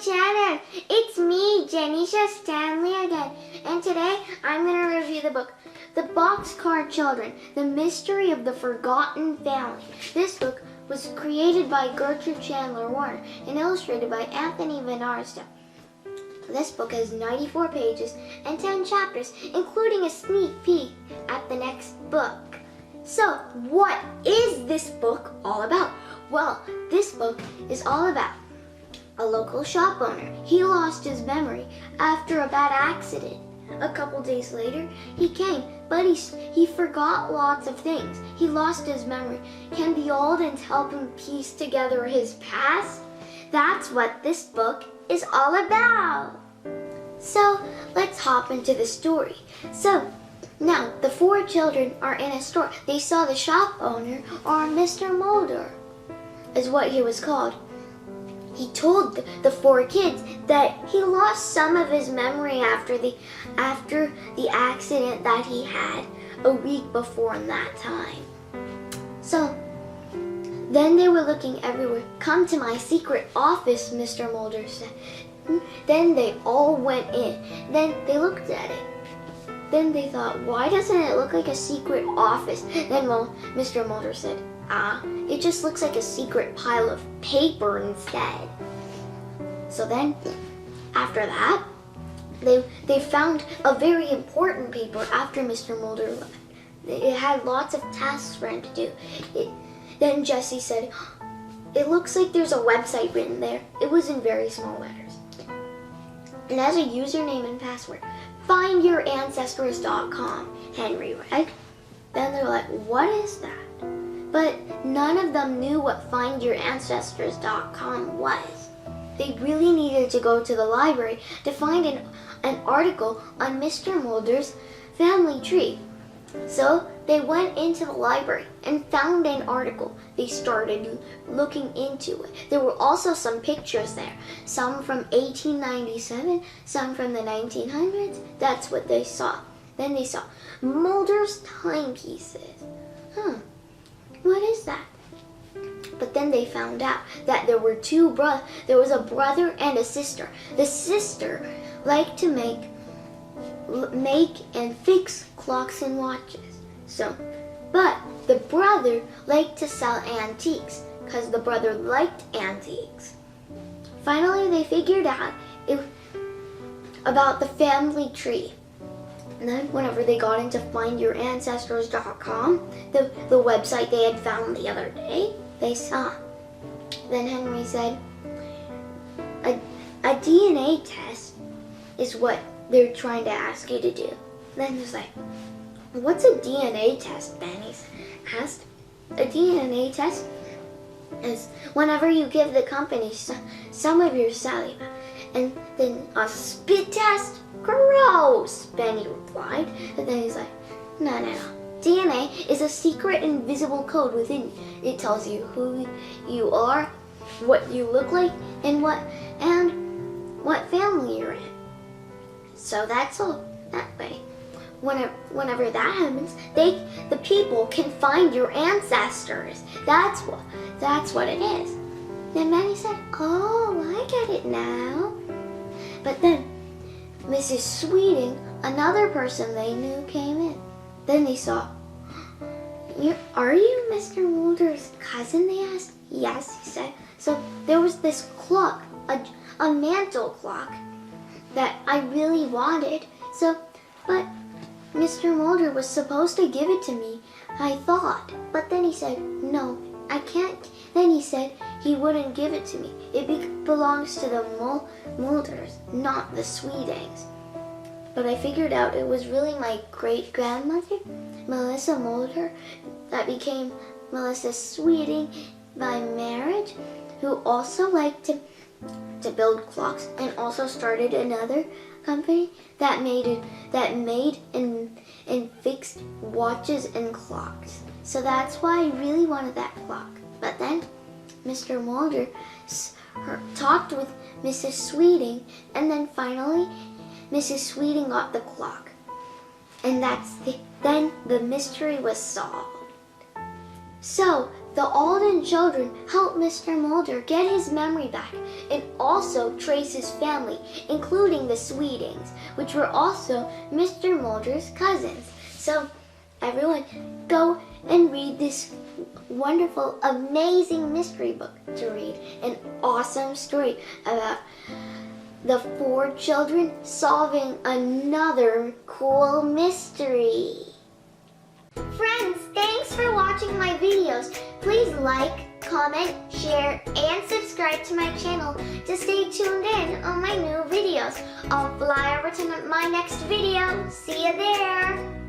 channel. It's me, Jenisha Stanley again. And today I'm going to review the book, The Boxcar Children, The Mystery of the Forgotten Family. This book was created by Gertrude Chandler Warner and illustrated by Anthony Van Arsdale. This book has 94 pages and 10 chapters, including a sneak peek at the next book. So, what is this book all about? Well, this book is all about a local shop owner. He lost his memory after a bad accident. A couple days later, he came, but he forgot lots of things. He lost his memory. Can the Aldens help him piece together his past? That's what this book is all about. So, let's hop into the story. So, now, the four children are in a store. They saw the shop owner, or Mr. Mulder, is what he was called. He told the four kids that he lost some of his memory after the accident that he had a week before in that time. So, then they were looking everywhere. "Come to my secret office," Mr. Mulder said. Then they all went in. Then they looked at it. Then they thought, why doesn't it look like a secret office? Then Mr. Mulder said, it just looks like a secret pile of paper instead. So then, after that, they found a very important paper after Mr. Mulder left. It had lots of tasks for him to do. Then Jesse said, it looks like there's a website written there. It was in very small letters. And has a username and password. FindYourAncestors.com, Henry read. Then they were like, what is that? But none of them knew what FindYourAncestors.com was. They really needed to go to the library to find an article on Mr. Mulder's family tree. So they went into the library and found an article. They started looking into it. There were also some pictures there, some from 1897, some from the 1900s. That's what they saw. Then they saw Mulder's timepieces. What is that? But then they found out that there were there was a brother and a sister. The sister liked to make and fix clocks and watches. But the brother liked to sell antiques because the brother liked antiques. Finally, they figured out about the family tree. And then whenever they got into FindYourAncestors.com, the website they had found the other day, they saw. Then Henry said, a DNA test is what they're trying to ask you to do. Then he's like, what's a DNA test, Benny asked. A DNA test is whenever you give the company some of your saliva. And then a spit test? Gross, Benny replied. And then he's like, no. DNA is a secret invisible code within you. It tells you who you are, what you look like, and what family you're in. So that's all. That way, whenever that happens, the people can find your ancestors. That's what it is. Then Benny said, "Oh, I get it now." But then Mrs. Sweeting, another person they knew, came in. Then they saw, "Are you Mr. Mulder's cousin?" they asked. "Yes," he said. So there was this clock, a mantle clock that I really wanted. But Mr. Mulder was supposed to give it to me, I thought. But then he said, no, I can't. Then he said he wouldn't give it to me. It belongs to the Mulders, not the Sweetings. But I figured out it was really my great-grandmother, Melissa Mulder, that became Melissa Sweeting by marriage, who also liked to build clocks and also started another company that made and fixed watches and clocks. So that's why I really wanted that clock. But then Mr. Mulder talked with Mrs. Sweeting, and then finally Mrs. Sweeting got the clock. And then the mystery was solved. So The Alden children help Mr. Mulder get his memory back and also trace his family, including the Sweetings, which were also Mr. Mulder's cousins. So everyone, go and read this wonderful, amazing mystery book to read an awesome story about the 4 children solving another cool mystery. Friends, thanks for watching my videos. Please like, comment, share, and subscribe to my channel to stay tuned in on my new videos. I'll fly over to my next video. See you there.